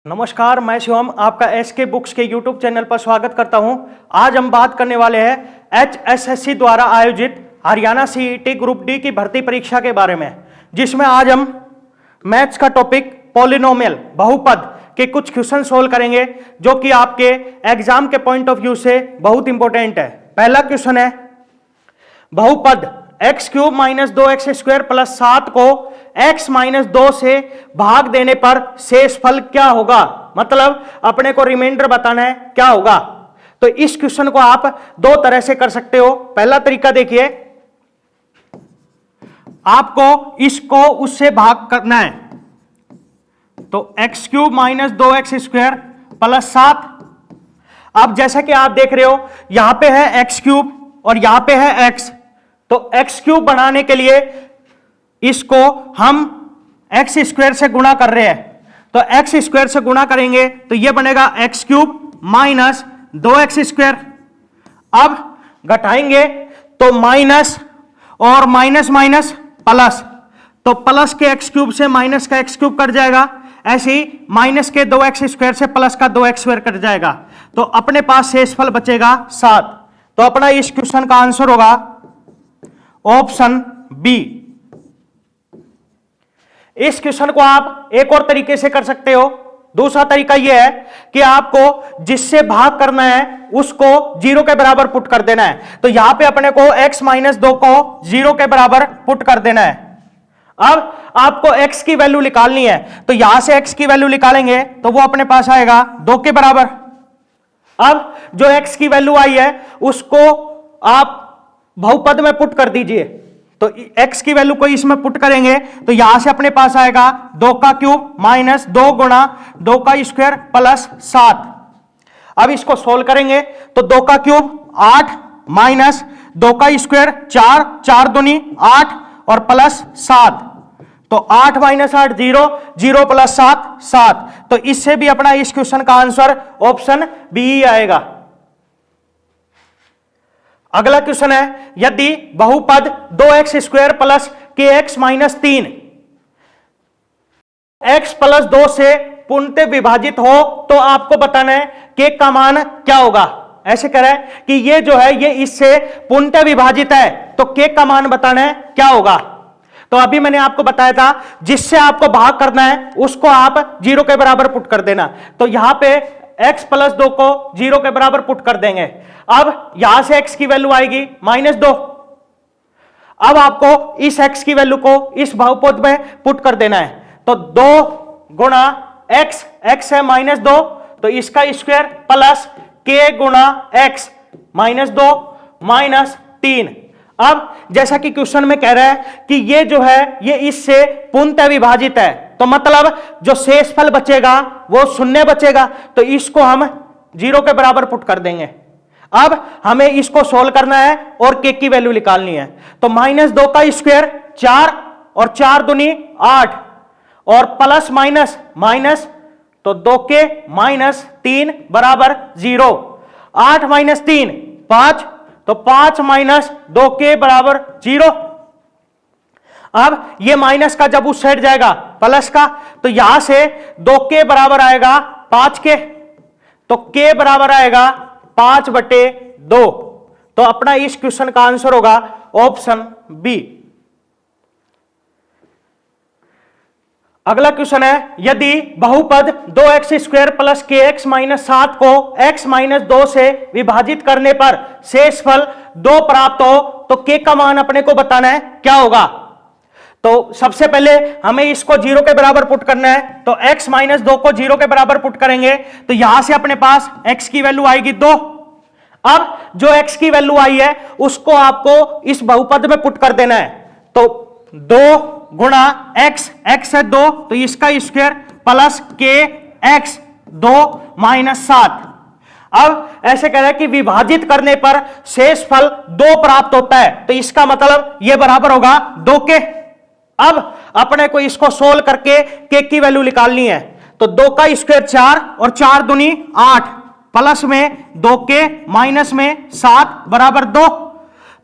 नमस्कार, मैं शिवम आपका एसके बुक्स के यूट्यूब चैनल पर स्वागत करता हूं। आज हम बात करने वाले हैं एचएसएससी द्वारा आयोजित हरियाणा सीईटी ग्रुप डी की भर्ती परीक्षा के बारे में, जिसमें आज हम मैथ्स का टॉपिक पॉलिनोमियल बहुपद के कुछ क्वेश्चन सोल्व करेंगे, जो कि आपके एग्जाम के पॉइंट ऑफ व्यू से बहुत इंपॉर्टेंट है। पहला क्वेश्चन है, बहुपद x cube minus 2x square plus 7 को x माइनस 2 से भाग देने पर शेष फल क्या होगा। मतलब अपने को रिमाइंडर बताना है क्या होगा। तो इस क्वेश्चन को आप दो तरह से कर सकते हो। पहला तरीका देखिए, आपको इसको उससे भाग करना है, तो x cube minus 2x square plus 7। अब जैसा कि आप देख रहे हो, यहां पे है एक्स क्यूब और यहां पे है x, तो एक्स क्यूब बनाने के लिए इसको हम एक्स स्क्वायर से गुणा कर रहे हैं, तो एक्स स्क्वायर से गुणा करेंगे तो यह बनेगा x cube minus 2x square. अब घटाएंगे तो माइनस और माइनस माइनस प्लस, तो प्लस के एक्स क्यूब से माइनस का एक्स क्यूब कट जाएगा, ऐसे ही माइनस के 2x स्क्वायर से प्लस का 2x स्क्वायर कट जाएगा, तो अपने पास शेषफल बचेगा 7। तो अपना इस क्वेश्चन का आंसर होगा ऑप्शन बी। इस क्वेश्चन को आप एक और तरीके से कर सकते हो। दूसरा तरीका यह है कि आपको जिससे भाग करना है उसको 0 के बराबर पुट कर देना है। तो यहां पे अपने को x माइनस 2 को 0 के बराबर पुट कर देना है। अब आपको x की वैल्यू निकालनी है, तो यहां से x की वैल्यू निकालेंगे तो वो अपने पास आएगा 2 के बराबर। अब जो x की वैल्यू आई है उसको आप बहुपद में पुट कर दीजिए, तो x की वैल्यू को इसमें पुट करेंगे तो यहां से अपने पास आएगा 2 का क्यूब माइनस 2 गुणा 2 का स्क्वायर प्लस 7। अब इसको सोल्व करेंगे तो 2 का क्यूब 8 माइनस 2 का स्क्वायर 4, 4 दूनी 8 और प्लस 7, तो 8 माइनस 8 0, 0 प्लस 7 7। तो इससे भी अपना इस क्वेश्चन का आंसर ऑप्शन बी आएगा। अगला क्वेश्चन है, यदि बहुपद 2x स्क्वायर प्लस के एक्स माइनस 3 x प्लस 2 से पूर्णतः विभाजित हो तो आपको बताना है के का मान क्या होगा। ऐसे कह रहा है कि ये जो है ये इससे पूर्णतः विभाजित है, तो के का मान बताना है क्या होगा। तो अभी मैंने आपको बताया था जिससे आपको भाग करना है उसको आप 0 के बराबर पुट कर देना, तो यहां पे x प्लस 2 को 0 के बराबर पुट कर देंगे। अब यहां से x की वैल्यू आएगी माइनस 2। अब आपको इस x की वैल्यू को इस बहुपद में पुट कर देना है, तो 2 गुणा x, x है माइनस 2, तो इसका स्क्वायर प्लस k गुणा x माइनस 2 माइनस 3। अब जैसा कि क्वेश्चन में कह रहा है कि ये जो है ये इससे पूर्णतः विभाजित है, तो मतलब जो शेषफल बचेगा वो शून्य बचेगा, तो इसको हम 0 के बराबर पुट कर देंगे। अब हमें इसको सोल्व करना है और के की वैल्यू निकालनी है, तो माइनस 2 का स्क्वायर 4 और 4 दूनी 8 और प्लस माइनस माइनस, तो 2 के माइनस 3 बराबर 0। 8 माइनस 3 5, तो 5 माइनस 2 के बराबर 0। अब ये माइनस का जब उस साइड जाएगा प्लस का, तो यहां से 2 के बराबर आएगा 5 के, तो के बराबर आएगा 5/2। तो अपना इस क्वेश्चन का आंसर होगा ऑप्शन बी। अगला क्वेश्चन है, यदि बहुपद 2x स्क्वायर प्लस के एक्स माइनस 7 को x माइनस 2 से विभाजित करने पर शेषफल 2 प्राप्त हो तो के का मान अपने को बताना है क्या होगा। तो सबसे पहले हमें इसको 0 के बराबर पुट करना है, तो x माइनस 2 को 0 के बराबर पुट करेंगे तो यहां से अपने पास x की वैल्यू आएगी 2। अब जो x की वैल्यू आई है उसको आपको इस बहुपद में पुट कर देना है, तो 2 गुणा x, x है 2, तो इसका स्क्वायर प्लस के x 2 माइनस 7। अब ऐसे कह रहा है कि विभाजित करने पर शेषफल 2 प्राप्त होता है, तो इसका मतलब यह बराबर होगा 2 के। अब अपने को इसको सोल्व करके के की वैल्यू निकालनी है, तो 2 का स्क्वायर 4 और 4 दूनी 8 प्लस में 2 के माइनस में 7 बराबर 2,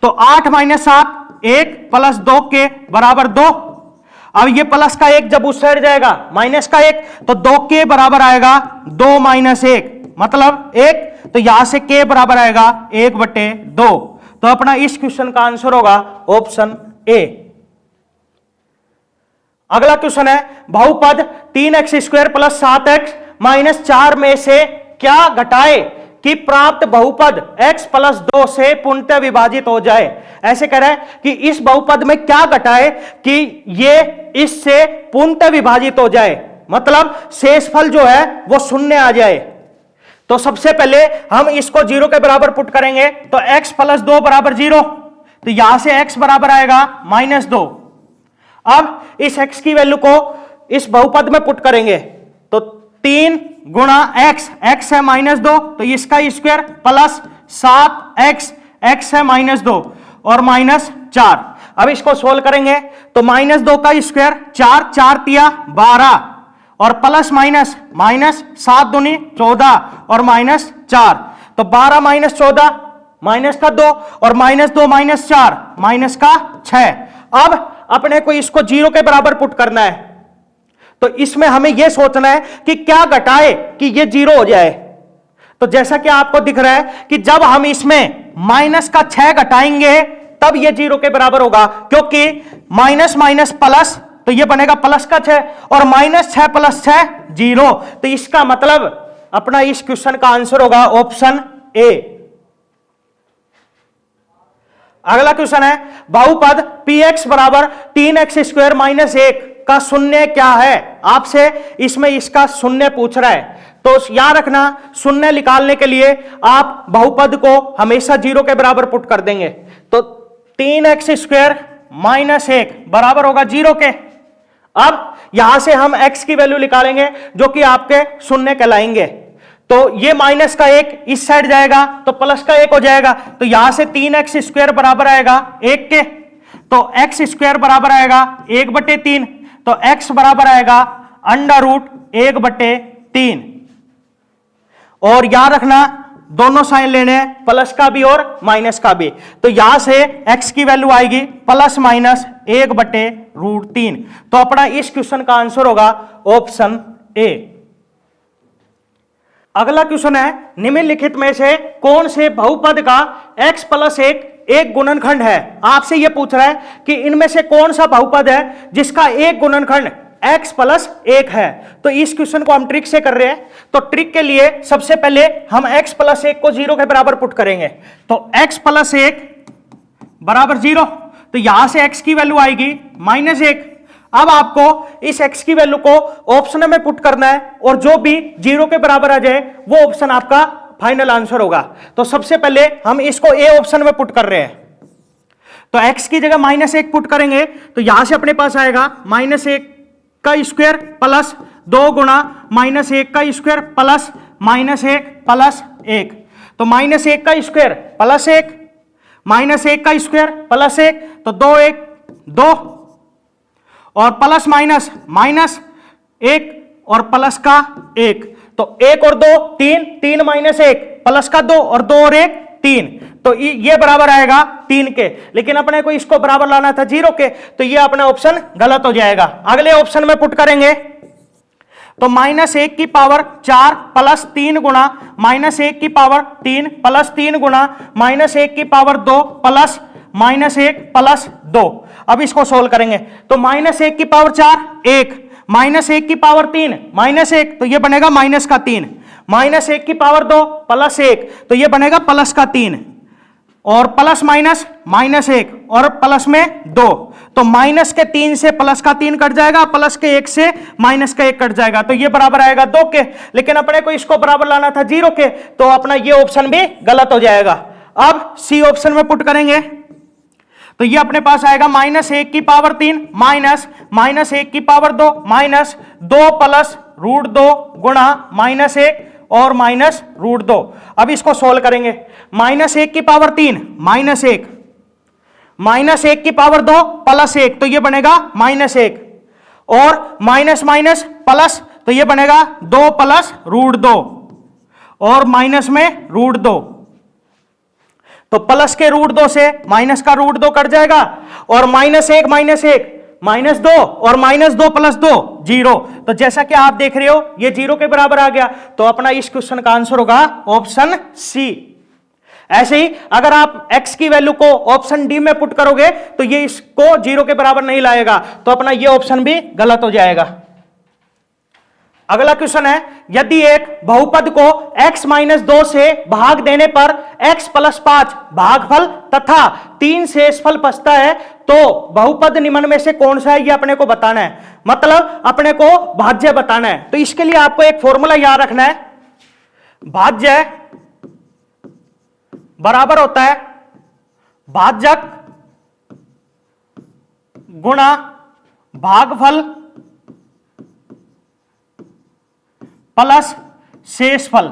तो 8 माइनस 7 1 प्लस 2 के बराबर 2। अब ये प्लस का एक जब उस साइड जाएगा माइनस का एक, तो 2 के बराबर आएगा 2 माइनस 1, मतलब 1, तो यहां से के बराबर आएगा 1/2। तो अपना इस क्वेश्चन का आंसर होगा ऑप्शन ए। अगला क्वेश्चन है बहुपद 3x² + 7x - 4 में से क्या घटाए कि प्राप्त बहुपद x + 2 से पूर्णतः विभाजित हो जाए। ऐसे कह रहा है कि इस बहुपद में क्या घटाए कि ये इससे पूर्णतः विभाजित हो जाए, मतलब शेषफल जो है वो शून्य आ जाए। तो सबसे पहले हम इसको 0 के बराबर पुट करेंगे, तो x + 2 = 0, तो यहां से x बराबर आएगा -2। अब इस x की वैल्यू को इस बहुपद में पुट करेंगे, तो 3 × x है -2, तो इसका स्क्वायर प्लस 7x, x है -2 और -4। अब इसको सोल्व करेंगे तो -2 का स्क्वायर 4, 4 तिया 12 और प्लस माइनस 7 दूनी 14 और -4, तो 12 - 14 -2 और -2 - 4 -6। अब अपने को इसको 0 के बराबर पुट करना है, तो इसमें हमें यह सोचना है कि क्या घटाए कि ये 0 हो जाए। तो जैसा कि आपको दिख रहा है कि जब हम इसमें -6 घटाएंगे तब ये 0 के बराबर होगा, क्योंकि माइनस प्लस, तो ये बनेगा +6 और -6 + 6 0। तो इसका मतलब अपना इस क्वेश्चन का आंसर होगा ऑप्शन ए। अगला क्वेश्चन है बहुपद px = 3x² - 1 का शून्य क्या है। आपसे इसमें इसका शून्य पूछ रहा है, तो याद रखना शून्य निकालने के लिए आप बहुपद को हमेशा 0 के बराबर पुट कर देंगे। तो 3x² - 1 बराबर होगा 0 के। अब यहां से हम x की वैल्यू निकालेंगे जो कि आपके शून्य कहलाएंगे, तो ये माइनस का 1 इस साइड जाएगा तो प्लस का 1 हो जाएगा, तो यहां से 3x² बराबर आएगा 1 के, तो x² बराबर आएगा 1/3, तो x बराबर आएगा √1/3। और याद रखना दोनों साइन लेने हैं, प्लस का भी और माइनस का भी, तो यहां से x की वैल्यू आएगी ±1/√3। तो अपना इस क्वेश्चन का आंसर होगा ऑप्शन ए। अगला क्वेश्चन है निम्नलिखित में से कौन से बहुपद का x + 1 एक गुणनखंड है। आपसे यह पूछ रहा है कि इनमें से कौन सा बहुपद है जिसका एक गुणनखंड x + 1 है। तो इस क्वेश्चन को हम ट्रिक से कर रहे हैं, तो ट्रिक के लिए सबसे पहले हम x + 1 को 0 के बराबर पुट करेंगे, तो x + 1 बराबर 0, तो यहां से x की वैल्यू आएगी -1। अब आपको इस x की वैल्यू को ऑप्शन में पुट करना है और जो भी 0 के बराबर आ जाए वो ऑप्शन आपका फाइनल आंसर होगा। तो सबसे पहले हम इसको ए ऑप्शन में पुट कर रहे हैं, तो x की जगह -1 पुट करेंगे, तो यहां से अपने पास आएगा -1 का स्क्वायर प्लस 2 × -1 का स्क्वायर प्लस -1 प्लस 1, तो -1 का स्क्वायर प्लस 1 -1 का स्क्वायर प्लस 1, तो 2 1 2 और प्लस माइनस -1 और प्लस का 1, तो 1 और 2 3 3 -1 प्लस का 2 और 2 और 1 3, तो ये बराबर आएगा 3 के, लेकिन अपने को इसको बराबर लाना था 0 के, तो ये अपना ऑप्शन गलत हो जाएगा। अगले ऑप्शन में पुट करेंगे तो -1 की पावर 4 प्लस 3 गुणा -1 की पावर 3 प्लस 3 गुणा -1 की पावर 2 प्लस -1 प्लस 2। अब इसको सोल्व करेंगे तो -1 की पावर 4 1, -1 की पावर 3 -1, तो ये बनेगा माइनस का 3, -1 की पावर 2 प्लस 1, तो ये बनेगा प्लस का 3, और प्लस माइनस -1 और प्लस में 2, तो माइनस के 3 से प्लस का 3 कट जाएगा, प्लस के 1 से माइनस का 1 कट जाएगा, तो ये बराबर आएगा 2 के, लेकिन अपने को इसको बराबर लाना था 0 के, तो अपना ये ऑप्शन भी गलत हो जाएगा। अब सी ऑप्शन में पुट करेंगे तो ये अपने पास आएगा -1 की पावर 3 माइनस -1 की पावर 2 माइनस 2 प्लस √2 गुणा -1 और माइनस √2। अब इसको सोल्व करेंगे, -1 की पावर 3 -1, -1 की पावर 2 प्लस 1, तो ये बनेगा -1, और माइनस माइनस प्लस, तो ये बनेगा 2 प्लस √2 और माइनस में √2, तो प्लस के √2 से माइनस का √2 कट जाएगा, और -1 -1 -2 और -2 + 2 0। तो जैसा कि आप देख रहे हो ये 0 के बराबर आ गया, तो अपना इस क्वेश्चन का आंसर होगा ऑप्शन सी। ऐसे ही अगर आप x की वैल्यू को ऑप्शन डी में पुट करोगे तो ये इसको 0 के बराबर नहीं लाएगा, तो अपना ये ऑप्शन भी गलत हो जाएगा। अगला क्वेश्चन है, यदि एक बहुपद को x - 2 से भाग देने पर x + 5 भागफल तथा 3 शेषफल बचता है तो बहुपद निम्न में से कौन सा है, ये अपने को बताना है, मतलब अपने को भाज्य बताना है। तो इसके लिए आपको एक फॉर्मूला याद रखना है, भाज्य बराबर होता है भाजक गुणा भागफल प्लस शेषफल।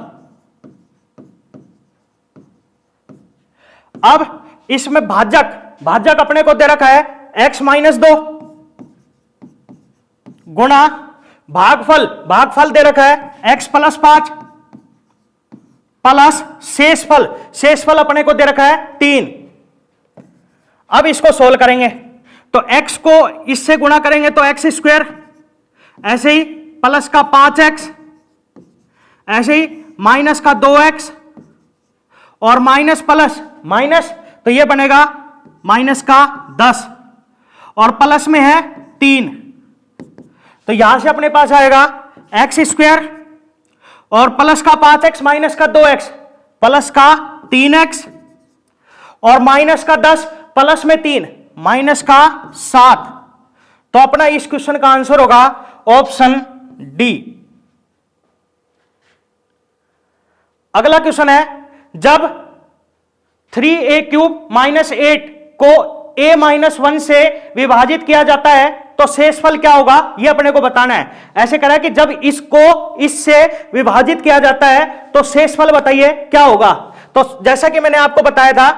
अब इसमें भाजक अपने को दे रखा है x - 2 गुणा भागफल दे रखा है x + 5 प्लस शेषफल अपने को दे रखा है 3। अब इसको सोल्व करेंगे तो x को इससे गुणा करेंगे तो x², ऐसे ही प्लस का 5x, ऐसे ही माइनस का 2x और माइनस प्लस माइनस, तो ये बनेगा माइनस का 10 और प्लस में है 3, तो यहां से अपने पास आएगा x² और प्लस का 5x माइनस का 2x प्लस का 3x और माइनस का 10 प्लस में 3 माइनस का 7। तो अपना इस क्वेश्चन का आंसर होगा ऑप्शन डी। अगला क्वेश्चन है, जब 3a³ - 8 को a - 1 से विभाजित किया जाता है तो शेषफल क्या होगा, यह अपने को बताना है। ऐसे करा कि जब इसको इससे विभाजित किया जाता है तो शेषफल बताइए क्या होगा। तो जैसा कि मैंने आपको बताया था,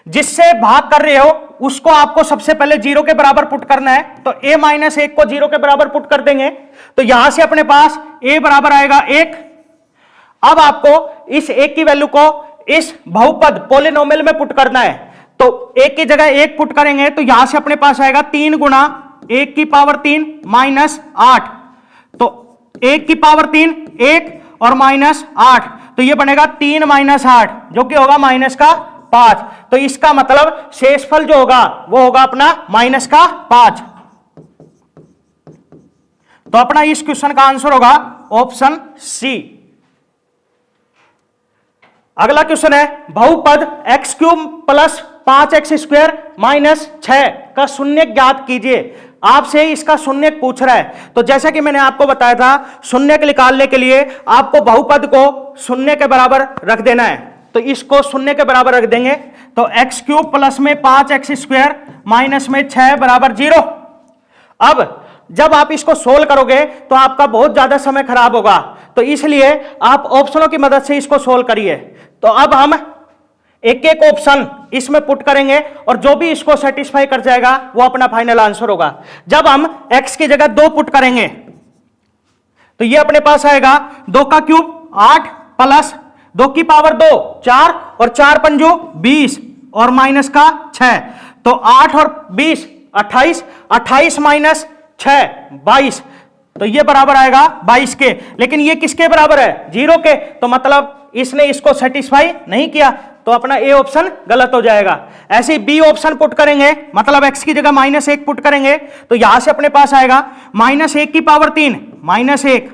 जिससे भाग कर रहे हो उसको आपको सबसे पहले 0 के बराबर पुट करना है, तो a - 1 को 0 के बराबर पुट कर देंगे तो यहां से अपने पास a बराबर आएगा 1। अब आपको इस 1 की वैल्यू को इस बहुपद पॉलिनोमियल में पुट करना है, तो 1 की जगह 1 पुट करेंगे तो यहां से अपने पास आएगा 3 गुणा 1 की पावर 3 माइनस 8, तो 1 की पावर 3 1 और माइनस 8, तो ये बनेगा 3 - 8 जो कि होगा माइनस का 5। तो इसका मतलब शेषफल जो होगा वो होगा अपना माइनस का 5। तो अपना इस क्वेश्चन का आंसर होगा ऑप्शन सी। अगला क्वेश्चन है, बहुपद x³ + 5x² - 6 का शून्य ज्ञात कीजिए। आपसे इसका शून्य पूछ रहा है, तो जैसा कि मैंने आपको बताया था, शून्य निकालने के लिए आपको बहुपद को शून्य के बराबर रख देना है। तो इसको शून्य के बराबर रख देंगे तो x³ प्लस में 5x² माइनस में 6 बराबर 0। अब जब आप इसको सोल्व करोगे तो आपका बहुत ज्यादा समय खराब होगा, तो इसलिए आप ऑप्शनों की मदद से इसको सोल्व करिए। तो अब हम एक एक ऑप्शन इसमें पुट करेंगे और जो भी इसको सेटिस्फाई कर जाएगा वो अपना फाइनल आंसर होगा। जब हम x की जगह 2 पुट करेंगे तो ये अपने पास आएगा 2 का क्यूब 8 प्लस 2 की पावर 2 4 और 4 पंजो 20 और माइनस का 6, तो 8 और 20 28, 28 माइनस 6 22, तो ये बराबर आएगा 22 के। लेकिन ये किसके बराबर है, 0 के, तो मतलब इसने इसको सेटिस्फाई नहीं किया, तो अपना ए ऑप्शन गलत हो जाएगा। ऐसे ही बी ऑप्शन पुट करेंगे, मतलब x की जगह -1 पुट करेंगे तो यहां से अपने पास आएगा -1 की पावर 3 -1,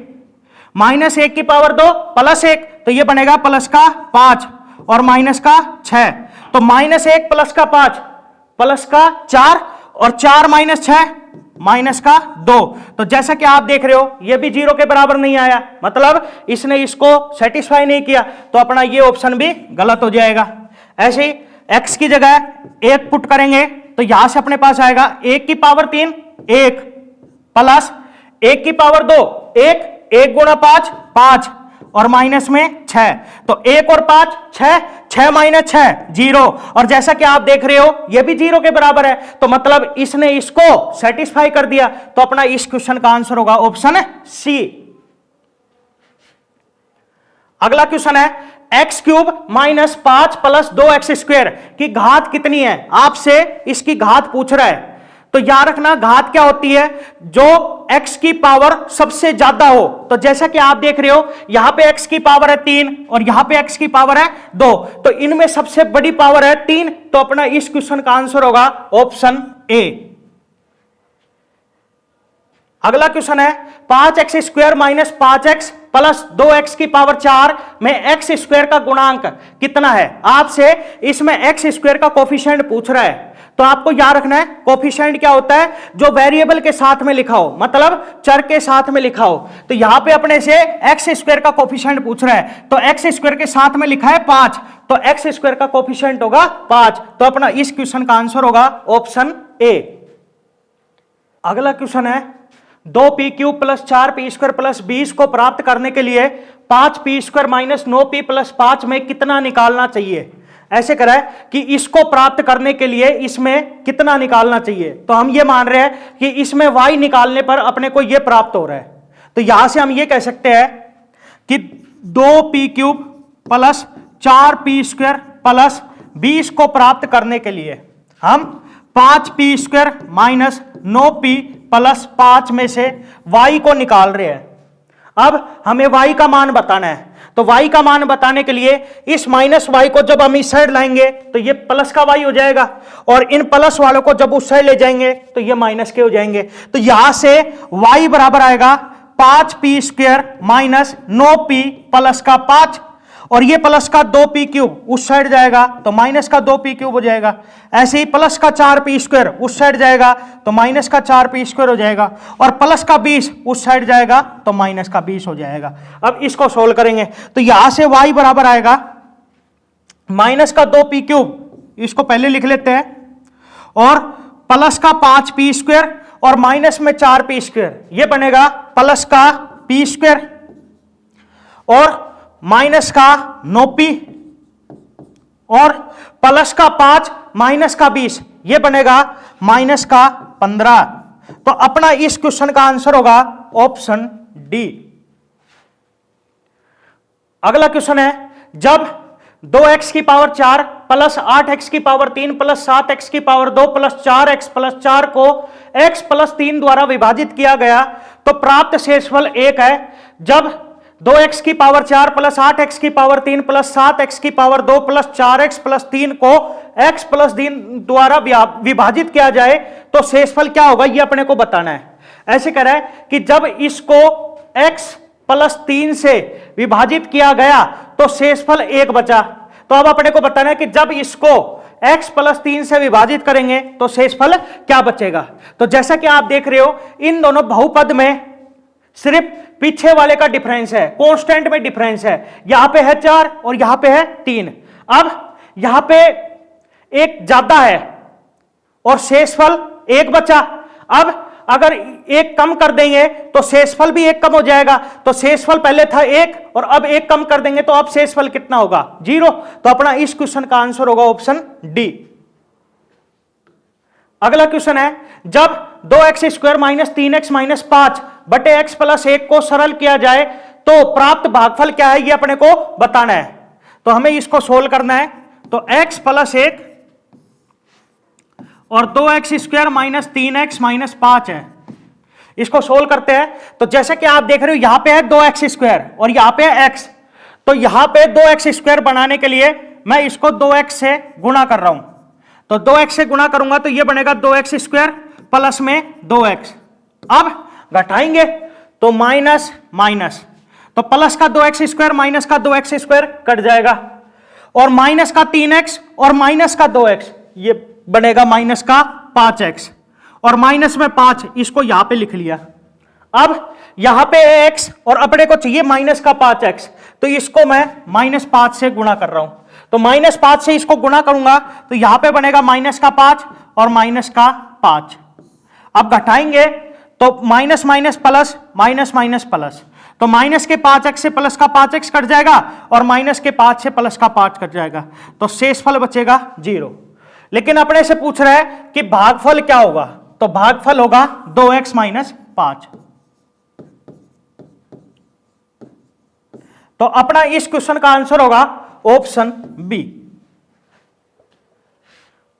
-1 की पावर 2 +1, तो ये बनेगा प्लस का 5 और माइनस का 6, तो -1 प्लस का 5 प्लस का 4 और 4 - 6 माइनस का 2। तो जैसा कि आप देख रहे हो ये भी 0 के बराबर नहीं आया, मतलब इसने इसको सेटिस्फाई नहीं किया, तो अपना ये ऑप्शन भी गलत हो जाएगा। ऐसे ही x की जगह 1 पुट करेंगे तो यहां से अपने पास आएगा 1 की पावर 3 1 प्लस 1 की पावर 2 1, 1 गुणा 5 5 और माइनस में 6, तो 1 और 5 6, 6 माइनस 6 0, और जैसा कि आप देख रहे हो ये भी 0 के बराबर है, तो मतलब इसने इसको सेटिस्फाई कर दिया, तो अपना इस क्वेश्चन का आंसर होगा ऑप्शन सी। अगला क्वेश्चन है, x³ - 5 + 2x² की घात कितनी है, आपसे इसकी घात पूछ रहा है। तो याद रखना घात क्या होती है, जो x की पावर सबसे ज्यादा हो। तो जैसा कि आप देख रहे हो यहां पे x की पावर है 3 और यहां पे x की पावर है 2, तो इनमें सबसे बड़ी पावर है 3, तो अपना इस क्वेश्चन का आंसर होगा ऑप्शन ए। अगला क्वेश्चन है 5x square minus 5x plus 2x की पावर 4 में x स्क्वायर का गुणांक कितना है। आपसे इसमें x स्क्वायर का कोफिशिएंट पूछ रहा है, तो आपको याद रखना है कोफिशिएंट क्या होता है, जो वेरिएबल के साथ में लिखा हो, मतलब चर के साथ में लिखा हो। तो यहां पे अपने से एक्स स्क्वायर का कोफिशिएंट पूछ रहा है, तो एक्स स्क्वायर के साथ में लिखा है 5, तो एक्स स्क्वायर का कोफिशिएंट होगा 5, तो अपना इस क्वेश्चन का आंसर होगा ऑप्शन ए। अगला क्वेश्चन है 2p cube plus 4p square plus 20 को प्राप्त करने के लिए 5p square minus 9p plus 5 में कितना निकालना चाहिए। ऐसे करा है कि इसको प्राप्त करने के लिए इसमें कितना निकालना चाहिए, तो हम ये मान रहे हैं कि इसमें y निकालने पर अपने को ये प्राप्त हो रहा है। तो यहां से हम ये कह सकते हैं कि 2p cube plus 4p square plus 20 को प्राप्त करने के लिए हम 5p square minus 9p plus 5 में से y को निकाल रहे हैं। अब हमें y का मान बताना है, तो y का मान बताने के लिए इस माइनस y को जब हम इस साइड लाएंगे तो ये प्लस का y हो जाएगा, और इन प्लस वालों को जब उस साइड ले जाएंगे तो ये माइनस के हो जाएंगे। तो यहां से y बराबर आएगा 5p square minus 9p plus का 5, और ये प्लस का 2p क्यूब उस साइड जाएगा तो माइनस का 2p क्यूब हो जाएगा। ऐसे ही प्लस का 4p स्क्वायर उस साइड जाएगा तो माइनस का 4p स्क्वायर हो जाएगा, और प्लस का 20 उस साइड जाएगा तो माइनस का 20 हो जाएगा। अब इसको सोल्व करेंगे तो यहां से y बराबर आएगा माइनस का 2p क्यूब, इसको पहले लिख लेते हैं, और प्लस का 5p स्क्वायर और माइनस में 4p स्क्वायर, ये बनेगा प्लस का p स्क्वायर और माइनस का 9p और प्लस का 5 माइनस का 20, ये बनेगा माइनस का 15। तो अपना इस क्वेश्चन का आंसर होगा ऑप्शन डी। अगला क्वेश्चन है जब 2x की पावर 4 प्लस 8x की पावर 3 प्लस 7x की पावर 2 प्लस 4x प्लस 4 को x प्लस 3 द्वारा विभाजित किया गया तो प्राप्त शेषफल 1 है। जब 2x की पावर 4 प्लस 8x की पावर 3 प्लस 7x की पावर 2 प्लस 4x प्लस 3 को x प्लस 3 द्वारा विभाजित किया जाए तो शेषफल क्या होगा, ये अपने को बताना है। ऐसे कह रहा है कि जब इसको x प्लस 3 से विभाजित किया गया तो शेषफल 1 बचा। तो अब अपने को बताना है कि जब इसको x प्लस 3 से विभाजित करेंगे तो शेषफल क्या बचेगा। तो जैसा कि आप देख रहे हो इन दोनों बहुपद में सिर्फ पीछे वाले का डिफरेंस है, कांस्टेंट में डिफरेंस है, यहां पे है 4 और यहां पे है 3। अब यहां पे एक ज्यादा है और शेषफल 1 बचा। अब अगर 1 कम कर देंगे तो शेषफल भी 1 कम हो जाएगा। तो शेषफल पहले था 1 और अब 1 कम कर देंगे तो अब शेषफल कितना होगा, 0। तो अपना इस क्वेश्चन का आंसर होगा ऑप्शन डी। अगला क्वेश्चन है जब 2x square minus 3x minus 5 बटे x प्लस 1 को सरल किया जाए तो प्राप्त भागफल क्या है, ये अपने को बताना है। तो हमें इसको सोल्व करना है। तो x प्लस 1 और 2x square minus 3x minus 5 है, इसको सोल्व करते हैं। तो जैसे कि आप देख रहे हो यहां पे है 2x स्क्वायर और यहां पे है x, तो यहां पे 2x स्क्वायर बनाने के लिए मैं इसको 2x से गुणा कर रहा हूं। तो 2x से गुणा करूंगा तो ये बनेगा 2x स्क्वायर प्लस में 2x। अब घटाएंगे तो माइनस माइनस, तो प्लस का 2x स्क्वायर माइनस का 2x स्क्वायर कट जाएगा, और माइनस का 3x और माइनस का 2x ये बनेगा माइनस का 5x, और माइनस में 5 इसको यहां पे लिख लिया। अब यहां पे x और अपने को चाहिए माइनस का 5x, तो इसको मैं माइनस 5 से गुणा कर रहा हूं। तो माइनस 5 से इसको गुणा करूंगा तो यहां पे बनेगा माइनस का 5 और माइनस का 5। अब घटाएंगे तो minus minus plus minus minus plus, तो माइनस के 5x से प्लस का 5x कट जाएगा और माइनस के 5 से प्लस का 5 कट जाएगा, तो शेषफल बचेगा 0। लेकिन अपने से पूछ रहा है कि भागफल क्या होगा, तो भागफल होगा 2x माइनस 5। तो अपना इस क्वेश्चन का आंसर होगा ऑप्शन बी।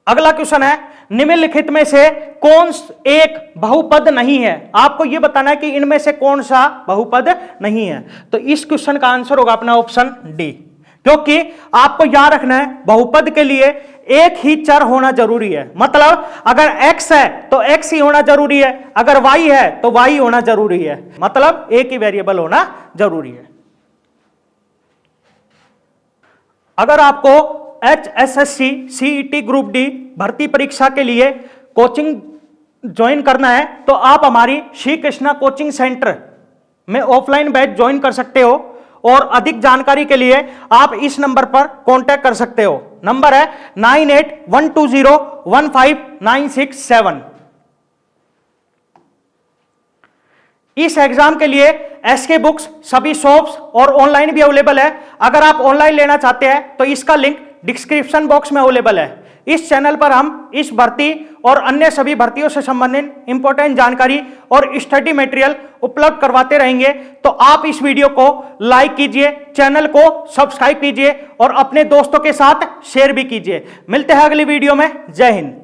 अगला क्वेश्चन है निम्नलिखित में से कौन एक बहुपद नहीं है? आपको यह बताना है कि इनमें से कौन सा बहुपद नहीं है। तो इस क्वेश्चन का आंसर होगा अपना ऑप्शन डी, क्योंकि आपको याद रखना है बहुपद के लिए एक ही चर होना जरूरी है। मतलब अगर x है तो x ही होना जरूरी है, अगर y है तो y होना जरूरी है, मतलब एक ही वेरिएबल होना जरूरी है। अगर आपको HSSC CET ग्रुप डी भर्ती परीक्षा के लिए कोचिंग ज्वाइन करना है तो आप हमारी श्री कृष्णा कोचिंग सेंटर में ऑफलाइन बैच ज्वाइन कर सकते हो, और अधिक जानकारी के लिए आप इस नंबर पर कांटेक्ट कर सकते हो। नंबर है 9812015967। इस एग्जाम के लिए एसके बुक्स सभी शॉप्स और ऑनलाइन भी अवेलेबल है। अगर आप ऑनलाइन लेना चाहते हैं तो इसका लिंक डिस्क्रिप्शन बॉक्स में अवेलेबल है। इस चैनल पर हम इस भर्ती और अन्य सभी भर्तियों से संबंधित इंपॉर्टेंट जानकारी और स्टडी मटेरियल उपलब्ध करवाते रहेंगे। तो आप इस वीडियो को लाइक कीजिए, चैनल को सब्सक्राइब कीजिए और अपने दोस्तों के साथ शेयर भी कीजिए। मिलते हैं अगली वीडियो में। जय हिंद।